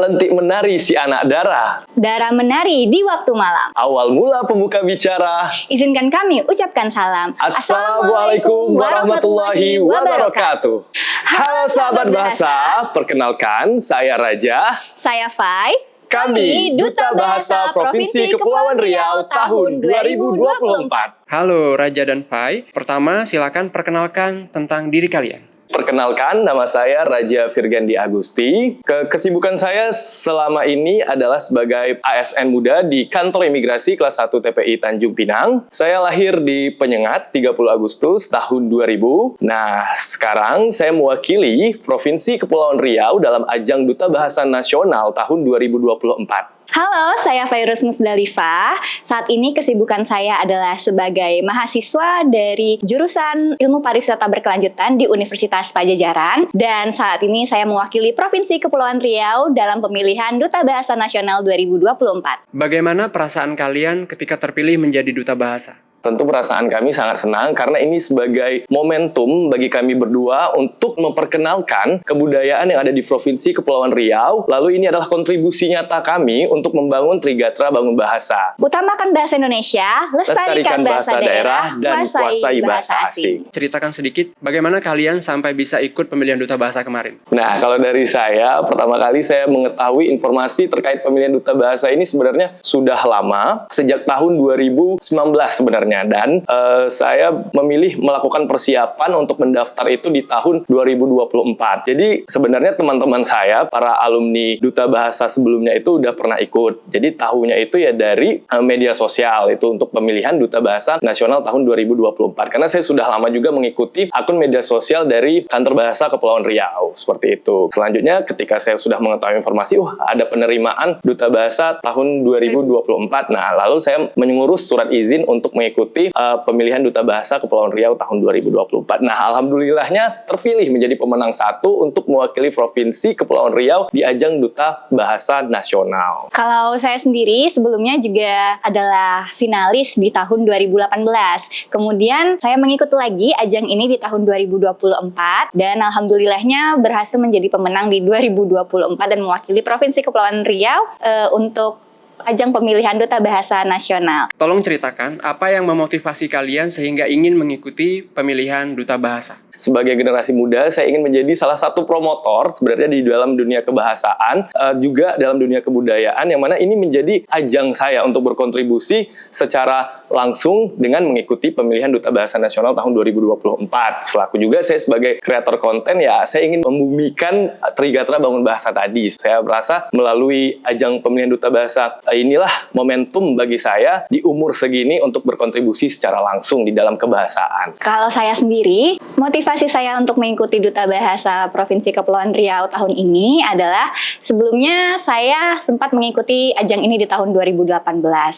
Lentik menari si anak Dara. Dara menari di waktu malam. Awal mula pembuka bicara. Izinkan kami ucapkan salam. Assalamualaikum warahmatullahi wabarakatuh. Halo sahabat bahasa, perkenalkan saya Raja. Saya Fai. Kami Duta Bahasa Provinsi Kepulauan Riau tahun 2024. Halo Raja dan Fai. Pertama, silakan perkenalkan tentang diri kalian. Perkenalkan, nama saya Raja Virgandi Agusti. Kesibukan saya selama ini adalah sebagai ASN muda di Kantor Imigrasi kelas 1 TPI Tanjung Pinang. Saya lahir di Penyengat 30 Agustus tahun 2000. Nah, sekarang saya mewakili Provinsi Kepulauan Riau dalam ajang Duta Bahasa Nasional tahun 2024. Halo, saya Fairuz Musdalifah. Saat ini kesibukan saya adalah sebagai mahasiswa dari jurusan Ilmu Pariwisata Berkelanjutan di Universitas Padjadjaran. Dan saat ini saya mewakili Provinsi Kepulauan Riau dalam pemilihan Duta Bahasa Nasional 2024. Bagaimana perasaan kalian ketika terpilih menjadi Duta Bahasa? Tentu perasaan kami sangat senang karena ini sebagai momentum bagi kami berdua untuk memperkenalkan kebudayaan yang ada di Provinsi Kepulauan Riau. Lalu ini adalah kontribusi nyata kami untuk membangun Trigatra Bangun Bahasa. Utamakan bahasa Indonesia, lestarikan bahasa daerah, dan kuasai bahasa asing. Ceritakan sedikit bagaimana kalian sampai bisa ikut pemilihan Duta Bahasa kemarin. Nah, kalau dari saya, pertama kali saya mengetahui informasi terkait pemilihan Duta Bahasa ini sebenarnya sudah lama, sejak tahun 2019 sebenarnya. Dan saya memilih melakukan persiapan untuk mendaftar itu di tahun 2024. Jadi sebenarnya teman-teman saya, para alumni Duta Bahasa sebelumnya itu udah pernah ikut. Jadi tahunya itu ya dari media sosial itu untuk pemilihan Duta Bahasa Nasional tahun 2024. Karena saya sudah lama juga mengikuti akun media sosial dari Kantor Bahasa Kepulauan Riau. Seperti itu. Selanjutnya ketika saya sudah mengetahui informasi, ada penerimaan Duta Bahasa tahun 2024. Nah, lalu saya mengurus surat izin untuk mengikuti pemilihan Duta Bahasa Kepulauan Riau tahun 2024. Nah, alhamdulillahnya terpilih menjadi pemenang satu untuk mewakili Provinsi Kepulauan Riau di ajang Duta Bahasa Nasional. Kalau saya sendiri sebelumnya juga adalah finalis di tahun 2018. Kemudian saya mengikuti lagi ajang ini di tahun 2024 dan alhamdulillahnya berhasil menjadi pemenang di 2024 dan mewakili Provinsi Kepulauan Riau untuk ajang pemilihan Duta Bahasa Nasional. Tolong ceritakan apa yang memotivasi kalian sehingga ingin mengikuti pemilihan Duta Bahasa. Sebagai generasi muda, saya ingin menjadi salah satu promotor sebenarnya di dalam dunia kebahasaan, juga dalam dunia kebudayaan, yang mana ini menjadi ajang saya untuk berkontribusi secara langsung dengan mengikuti pemilihan Duta Bahasa Nasional tahun 2024. Selaku juga saya sebagai kreator konten, ya saya ingin membumikan Trigatra Bangun Bahasa tadi. Saya merasa melalui ajang pemilihan Duta Bahasa inilah momentum bagi saya di umur segini untuk berkontribusi secara langsung di dalam kebahasaan. Kalau saya sendiri, motivasi saya untuk mengikuti Duta Bahasa Provinsi Kepulauan Riau tahun ini adalah sebelumnya saya sempat mengikuti ajang ini di tahun 2018.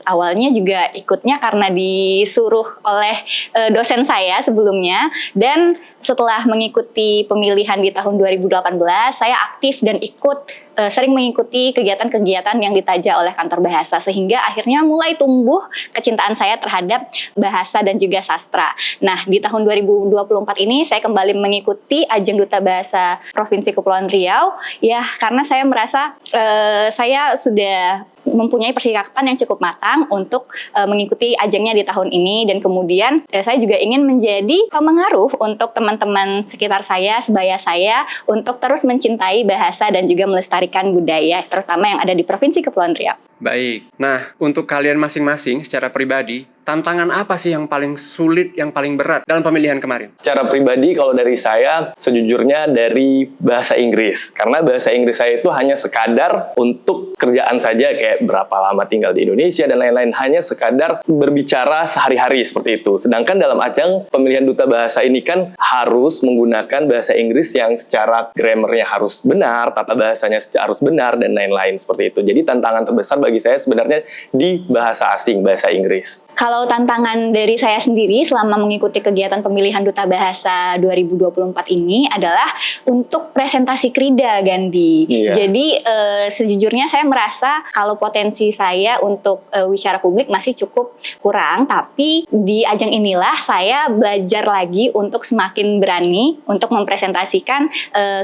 Awalnya juga ikutnya karena disuruh oleh dosen saya sebelumnya, dan setelah mengikuti pemilihan di tahun 2018, saya aktif dan sering mengikuti kegiatan-kegiatan yang ditaja oleh Kantor Bahasa, sehingga akhirnya mulai tumbuh kecintaan saya terhadap bahasa dan juga sastra. Nah, di tahun 2024 ini saya kembali mengikuti ajang Duta Bahasa Provinsi Kepulauan Riau, ya karena saya merasa saya sudah mempunyai persiapan yang cukup matang untuk mengikuti ajangnya di tahun ini, dan kemudian saya juga ingin menjadi pengaruh untuk teman-teman sekitar saya, sebaya saya, untuk terus mencintai bahasa dan juga melestarikan budaya, terutama yang ada di Provinsi Kepulauan Riau. Baik, nah untuk kalian masing-masing secara pribadi, tantangan apa sih yang paling sulit, yang paling berat dalam pemilihan kemarin? Secara pribadi, kalau dari saya, sejujurnya dari bahasa Inggris. Karena bahasa Inggris saya itu hanya sekadar untuk kerjaan saja, kayak berapa lama tinggal di Indonesia dan lain-lain. Hanya sekadar berbicara sehari-hari seperti itu. Sedangkan dalam ajang pemilihan Duta Bahasa ini kan harus menggunakan bahasa Inggris yang secara grammarnya harus benar, tata bahasanya harus benar, dan lain-lain seperti itu. Jadi tantangan terbesar bagi saya sebenarnya di bahasa asing, bahasa Inggris. Kalau tantangan dari saya sendiri selama mengikuti kegiatan pemilihan Duta Bahasa 2024 ini adalah untuk presentasi krida, Gandhi. Iya. Jadi sejujurnya saya merasa kalau potensi saya untuk wicara publik masih cukup kurang, tapi di ajang inilah saya belajar lagi untuk semakin berani untuk mempresentasikan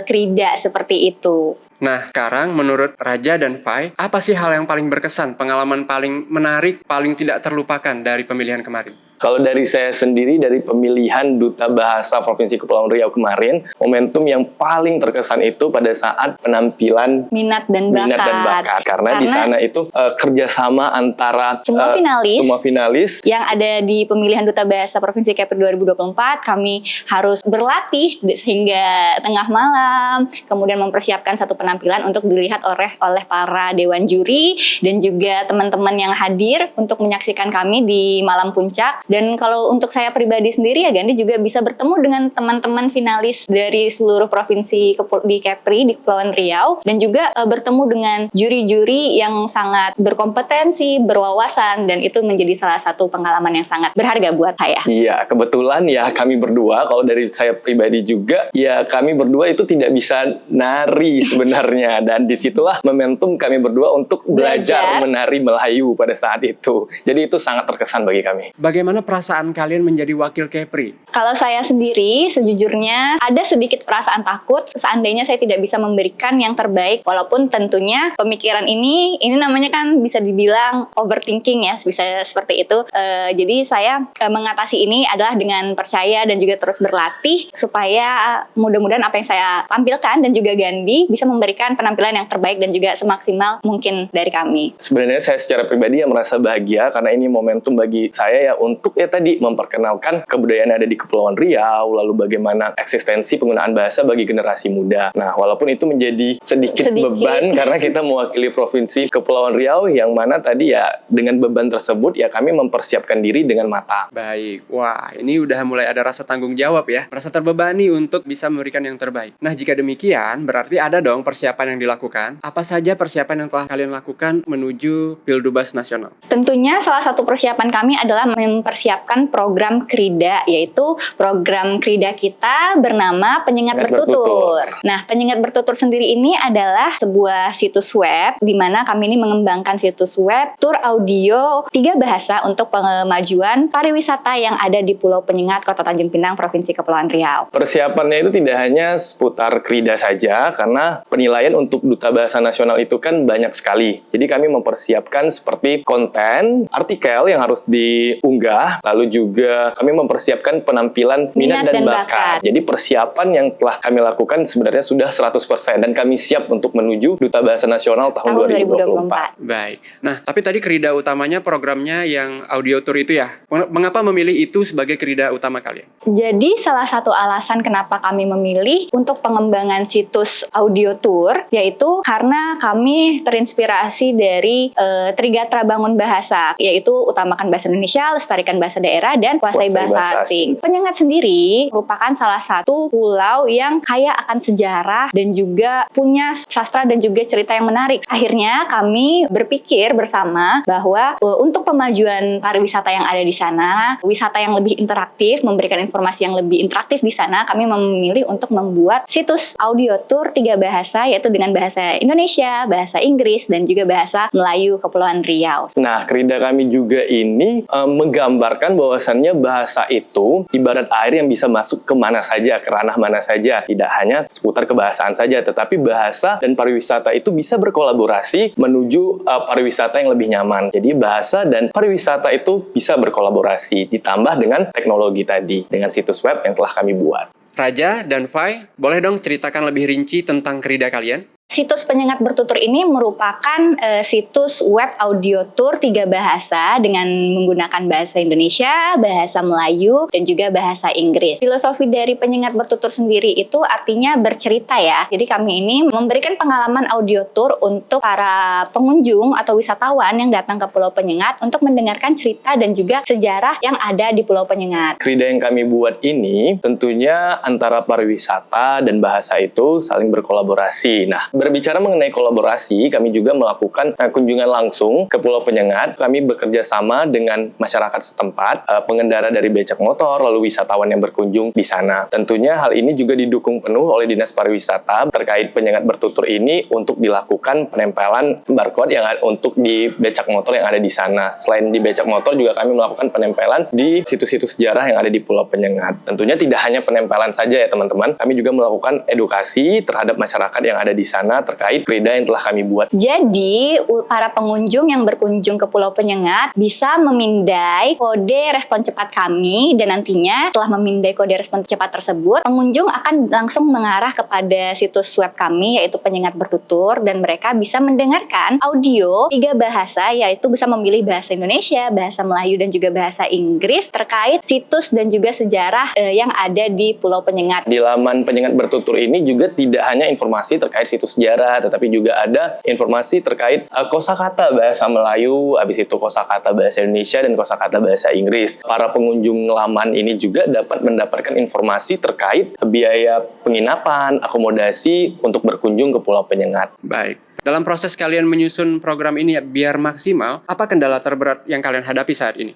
krida seperti itu. Nah, sekarang menurut Raja dan Fai, apa sih hal yang paling berkesan, pengalaman paling menarik, paling tidak terlupakan dari pemilihan kemarin? Kalau dari saya sendiri, dari pemilihan Duta Bahasa Provinsi Kepulauan Riau kemarin, momentum yang paling terkesan itu pada saat penampilan Minat dan bakat. Karena di sana itu kerjasama antara Semua finalis yang ada di pemilihan Duta Bahasa Provinsi Kepri 2024, kami harus berlatih hingga tengah malam, kemudian mempersiapkan satu penampilan untuk dilihat oleh para dewan juri dan juga teman-teman yang hadir untuk menyaksikan kami di malam puncak. Dan kalau untuk saya pribadi sendiri ya Gandhi juga bisa bertemu dengan teman-teman finalis dari seluruh provinsi di Kepri, di Kepulauan Riau, dan juga bertemu dengan juri-juri yang sangat berkompetensi, berwawasan, dan itu menjadi salah satu pengalaman yang sangat berharga buat saya. Iya, kebetulan ya kami berdua, kalau dari saya pribadi juga, ya kami berdua itu tidak bisa nari sebenarnya. Dan disitulah momentum kami berdua untuk belajar menari Melayu pada saat itu. Jadi itu sangat terkesan bagi kami. Bagaimana perasaan kalian menjadi wakil Kepri? Kalau saya sendiri, sejujurnya ada sedikit perasaan takut seandainya saya tidak bisa memberikan yang terbaik, walaupun tentunya pemikiran ini namanya kan bisa dibilang overthinking ya, bisa seperti itu. Jadi saya mengatasi ini adalah dengan percaya dan juga terus berlatih supaya mudah-mudahan apa yang saya tampilkan dan juga Gandhi bisa memberikan penampilan yang terbaik dan juga semaksimal mungkin dari kami. Sebenarnya saya secara pribadi yang merasa bahagia karena ini momentum bagi saya ya untuk ya tadi memperkenalkan kebudayaan yang ada di Kepulauan Riau, lalu bagaimana eksistensi penggunaan bahasa bagi generasi muda. Nah, walaupun itu menjadi sedikit beban karena kita mewakili Provinsi Kepulauan Riau yang mana tadi ya dengan beban tersebut ya kami mempersiapkan diri dengan matang. Baik, wah ini udah mulai ada rasa tanggung jawab ya, rasa terbebani untuk bisa memberikan yang terbaik. Nah, jika demikian berarti ada dong persiapan yang dilakukan. Apa saja persiapan yang telah kalian lakukan menuju Pildubas Nasional? Tentunya salah satu persiapan kami adalah mempersiapkan program Krida, yaitu program Krida kita bernama Penyengat Bertutur. Nah, Penyengat Bertutur sendiri ini adalah sebuah situs web di mana kami ini mengembangkan situs web tur audio 3 bahasa untuk pemajuan pariwisata yang ada di Pulau Penyengat, Kota Tanjung Pinang, Provinsi Kepulauan Riau. Persiapannya itu tidak hanya seputar Krida saja karena penilaian untuk Duta Bahasa Nasional itu kan banyak sekali. Jadi kami mempersiapkan seperti konten, artikel yang harus diunggah, lalu juga kami mempersiapkan penampilan minat dan bakat. Jadi persiapan yang telah kami lakukan sebenarnya sudah 100% dan kami siap untuk menuju Duta Bahasa Nasional tahun 2024. Baik. Nah, tapi tadi Krida utamanya programnya yang audio tour itu ya. Mengapa memilih itu sebagai Krida utama kalian? Jadi salah satu alasan kenapa kami memilih untuk pengembangan situs audio tour yaitu karena kami terinspirasi dari Trigatra Bangun Bahasa, yaitu utamakan bahasa Indonesia, lestarikan bahasa daerah, dan kuasai bahasa asing. Penyengat sendiri merupakan salah satu pulau yang kaya akan sejarah dan juga punya sastra dan juga cerita yang menarik. Akhirnya kami berpikir bersama bahwa untuk pemajuan pariwisata yang ada di sana, wisata yang lebih interaktif, memberikan informasi yang lebih interaktif di sana, kami memilih untuk membuat situs audio tour 3 bahasa, yaitu dengan bahasa Indonesia, bahasa Inggris, dan juga bahasa Melayu Kepulauan Riau. Nah, Krida kami juga ini menggambarkan bahwasannya bahasa itu ibarat air yang bisa masuk ke mana saja, ke ranah mana saja. Tidak hanya seputar kebahasaan saja, tetapi bahasa dan pariwisata itu bisa berkolaborasi menuju pariwisata yang lebih nyaman. Jadi bahasa dan pariwisata itu bisa berkolaborasi, ditambah dengan teknologi tadi, dengan situs web yang telah kami buat. Raja dan Fai, boleh dong ceritakan lebih rinci tentang Krida kalian? Situs Penyengat Bertutur ini merupakan situs web audio tour 3 bahasa dengan menggunakan bahasa Indonesia, bahasa Melayu, dan juga bahasa Inggris. Filosofi dari Penyengat Bertutur sendiri itu artinya bercerita ya. Jadi kami ini memberikan pengalaman audio tour untuk para pengunjung atau wisatawan yang datang ke Pulau Penyengat untuk mendengarkan cerita dan juga sejarah yang ada di Pulau Penyengat. Krida yang kami buat ini tentunya antara pariwisata dan bahasa itu saling berkolaborasi. Nah, berbicara mengenai kolaborasi, kami juga melakukan kunjungan langsung ke Pulau Penyengat. Kami bekerja sama dengan masyarakat setempat, pengendara dari becak motor, lalu wisatawan yang berkunjung di sana. Tentunya hal ini juga didukung penuh oleh Dinas Pariwisata terkait Penyengat Bertutur ini untuk dilakukan penempelan barcode yang untuk di becak motor yang ada di sana. Selain di becak motor juga kami melakukan penempelan di situs-situs sejarah yang ada di Pulau Penyengat. Tentunya tidak hanya penempelan saja ya teman-teman, kami juga melakukan edukasi terhadap masyarakat yang ada di sana bagaimana terkait krida yang telah kami buat. Jadi, para pengunjung yang berkunjung ke Pulau Penyengat bisa memindai kode respon cepat kami, dan nantinya setelah memindai kode respon cepat tersebut, pengunjung akan langsung mengarah kepada situs web kami, yaitu Penyengat Bertutur, dan mereka bisa mendengarkan audio 3 bahasa, yaitu bisa memilih bahasa Indonesia, bahasa Melayu, dan juga bahasa Inggris terkait situs dan juga sejarah yang ada di Pulau Penyengat. Di laman Penyengat Bertutur ini juga tidak hanya informasi terkait situs sejarah, tetapi juga ada informasi terkait kosakata bahasa Melayu, habis itu kosakata bahasa Indonesia, dan kosakata bahasa Inggris. Para pengunjung laman ini juga dapat mendapatkan informasi terkait biaya penginapan, akomodasi untuk berkunjung ke Pulau Penyengat. Baik. Dalam proses kalian menyusun program ini biar maksimal, apa kendala terberat yang kalian hadapi saat ini?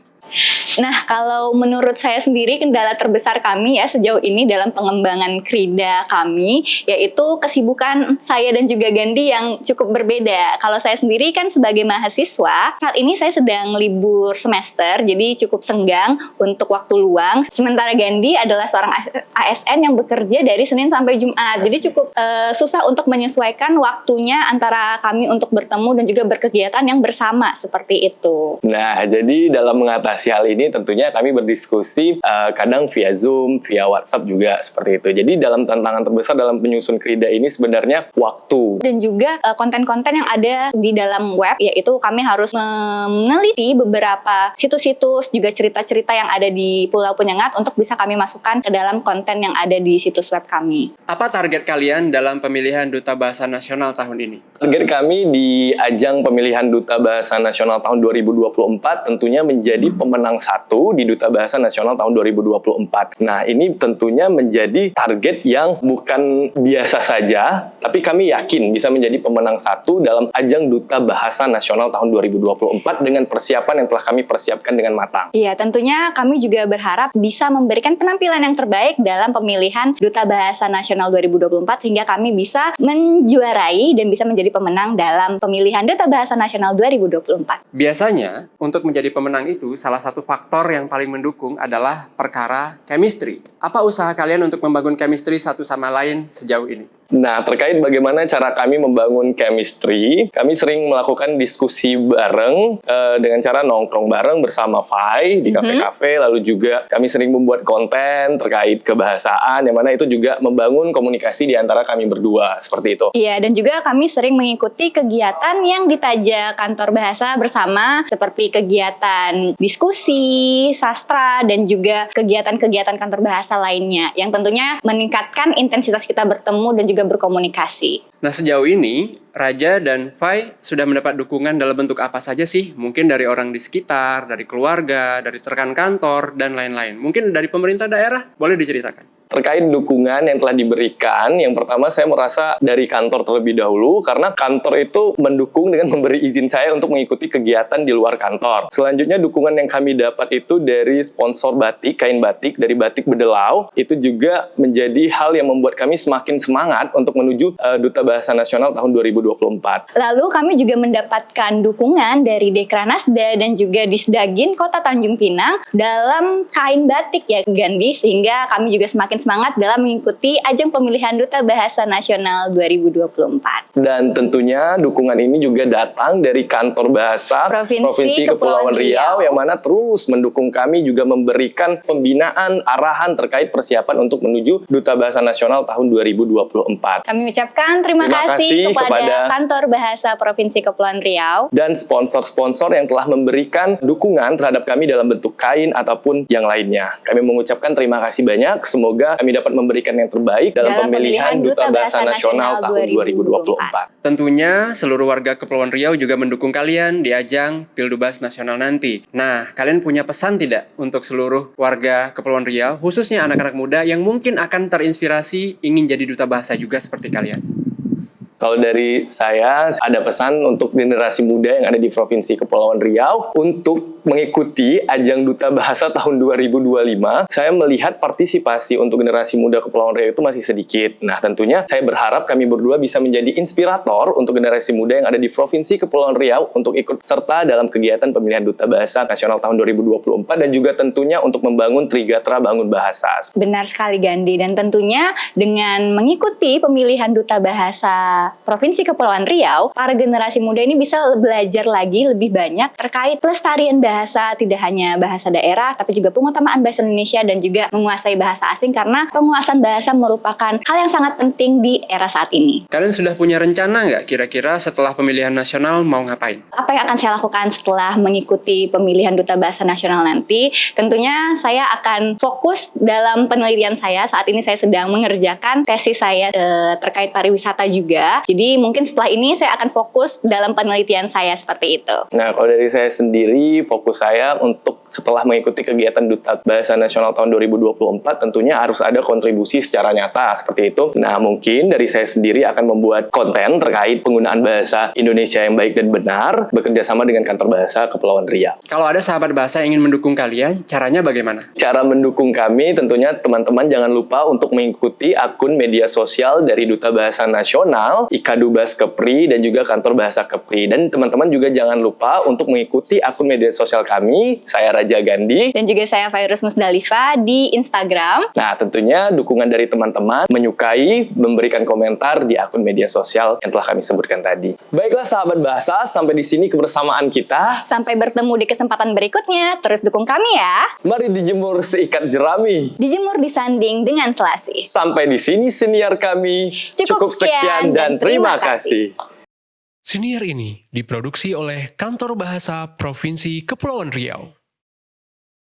Nah, kalau menurut saya sendiri, kendala terbesar kami ya sejauh ini dalam pengembangan krida kami, yaitu kesibukan saya dan juga Gandhi yang cukup berbeda. Kalau saya sendiri kan sebagai mahasiswa, saat ini saya sedang libur semester, jadi cukup senggang untuk waktu luang. Sementara Gandhi adalah seorang ASN yang bekerja dari Senin sampai Jumat, jadi cukup susah untuk menyesuaikan waktunya antara kami untuk bertemu dan juga berkegiatan yang bersama, seperti itu. Nah, jadi dalam mengatasi hal ini tentunya kami berdiskusi kadang via Zoom, via WhatsApp juga seperti itu. Jadi dalam tantangan terbesar dalam penyusun krida ini sebenarnya waktu. Dan juga konten-konten yang ada di dalam web, yaitu kami harus meneliti beberapa situs-situs, juga cerita-cerita yang ada di Pulau Penyengat untuk bisa kami masukkan ke dalam konten yang ada di situs web kami. Apa target kalian dalam pemilihan Duta Bahasa Nasional tahun ini? Target kami di ajang pemilihan Duta Bahasa Nasional tahun 2024 tentunya menjadi pemenang 1 di Duta Bahasa Nasional tahun 2024. Nah, ini tentunya menjadi target yang bukan biasa saja, tapi kami yakin bisa menjadi pemenang 1 dalam ajang Duta Bahasa Nasional tahun 2024 dengan persiapan yang telah kami persiapkan dengan matang. Iya, tentunya kami juga berharap bisa memberikan penampilan yang terbaik dalam pemilihan Duta Bahasa Nasional 2024 sehingga kami bisa menjuarai dan bisa menjadi pemenang dalam pemilihan Duta Bahasa Nasional 2024. Biasanya, untuk menjadi pemenang itu, salah satu faktor yang paling mendukung adalah perkara chemistry. Apa usaha kalian untuk membangun chemistry satu sama lain sejauh ini? Nah, terkait bagaimana cara kami membangun chemistry, kami sering melakukan diskusi bareng dengan cara nongkrong bareng bersama Fai di kafe-kafe, lalu juga kami sering membuat konten terkait kebahasaan, yang mana itu juga membangun komunikasi di antara kami berdua, seperti itu. Iya, dan juga kami sering mengikuti kegiatan yang ditaja kantor bahasa bersama, seperti kegiatan diskusi, sastra, dan juga kegiatan-kegiatan kantor bahasa lainnya, yang tentunya meningkatkan intensitas kita bertemu dan juga berkomunikasi. Nah, sejauh ini, Raja dan Fai sudah mendapat dukungan dalam bentuk apa saja sih? Mungkin dari orang di sekitar, dari keluarga, dari rekan kantor, dan lain-lain. Mungkin dari pemerintah daerah, boleh diceritakan? Terkait dukungan yang telah diberikan, yang pertama saya merasa dari kantor terlebih dahulu, karena kantor itu mendukung dengan memberi izin saya untuk mengikuti kegiatan di luar kantor. Selanjutnya dukungan yang kami dapat itu dari sponsor batik, kain batik, dari Batik Bedelau, itu juga menjadi hal yang membuat kami semakin semangat untuk menuju Duta Bahasa Nasional tahun 2024. Lalu kami juga mendapatkan dukungan dari Dekranasda dan juga Disdagin Kota Tanjung Pinang dalam kain batik ya Gandhi, sehingga kami juga semakin semangat dalam mengikuti ajang pemilihan Duta Bahasa Nasional 2024. Dan tentunya dukungan ini juga datang dari Kantor Bahasa Provinsi Kepulauan Riau, yang mana terus mendukung kami, juga memberikan pembinaan, arahan terkait persiapan untuk menuju Duta Bahasa Nasional tahun 2024. Kami ucapkan terima kasih kepada Kantor Bahasa Provinsi Kepulauan Riau dan sponsor-sponsor yang telah memberikan dukungan terhadap kami dalam bentuk kain ataupun yang lainnya. Kami mengucapkan terima kasih banyak, semoga kami dapat memberikan yang terbaik dalam pemilihan Duta Bahasa Nasional tahun 2024. Tentunya seluruh warga Kepulauan Riau juga mendukung kalian di ajang Pildubas Nasional nanti. Nah, kalian punya pesan tidak untuk seluruh warga Kepulauan Riau, khususnya anak-anak muda yang mungkin akan terinspirasi ingin jadi duta bahasa juga seperti kalian? Kalau dari saya, ada pesan untuk generasi muda yang ada di Provinsi Kepulauan Riau untuk mengikuti ajang Duta Bahasa tahun 2025, saya melihat partisipasi untuk generasi muda Kepulauan Riau itu masih sedikit. Nah, tentunya saya berharap kami berdua bisa menjadi inspirator untuk generasi muda yang ada di Provinsi Kepulauan Riau untuk ikut serta dalam kegiatan pemilihan Duta Bahasa Nasional tahun 2024 dan juga tentunya untuk membangun Trigatra Bangun Bahasa. Benar sekali Gandhi, dan tentunya dengan mengikuti pemilihan Duta Bahasa Provinsi Kepulauan Riau, para generasi muda ini bisa belajar lagi lebih banyak terkait pelestarian bahasa, tidak hanya bahasa daerah, tapi juga pengutamaan bahasa Indonesia dan juga menguasai bahasa asing, karena penguasaan bahasa merupakan hal yang sangat penting di era saat ini. Kalian sudah punya rencana nggak kira-kira setelah pemilihan nasional mau ngapain? Apa yang akan saya lakukan setelah mengikuti pemilihan Duta Bahasa Nasional nanti? Tentunya saya akan fokus dalam penelitian saya. Saat ini saya sedang mengerjakan tesis saya terkait pariwisata juga. Jadi mungkin setelah ini saya akan fokus dalam penelitian saya seperti itu. Nah, kalau dari saya sendiri, fokus saya untuk setelah mengikuti kegiatan Duta Bahasa Nasional tahun 2024, tentunya harus ada kontribusi secara nyata seperti itu. Nah, mungkin dari saya sendiri akan membuat konten terkait penggunaan bahasa Indonesia yang baik dan benar, bekerja sama dengan Kantor Bahasa Kepulauan Riau. Kalau ada sahabat bahasa yang ingin mendukung kalian, caranya bagaimana? Cara mendukung kami, tentunya teman-teman jangan lupa untuk mengikuti akun media sosial dari Duta Bahasa Nasional, Ikadubas Kepri, dan juga Kantor Bahasa Kepri. Dan teman-teman juga jangan lupa untuk mengikuti akun media sosial kami, saya Raja Gandhi. Dan juga saya Fairuz Musdalifah di Instagram. Nah, tentunya dukungan dari teman-teman, menyukai, memberikan komentar di akun media sosial yang telah kami sebutkan tadi. Baiklah sahabat bahasa, sampai di sini kebersamaan kita. Sampai bertemu di kesempatan berikutnya. Terus dukung kami ya. Mari dijemur seikat jerami. Dijemur disanding dengan selasi. Sampai di sini siniar kami. Cukup sekian dan terima kasih. Siniar ini diproduksi oleh Kantor Bahasa Provinsi Kepulauan Riau.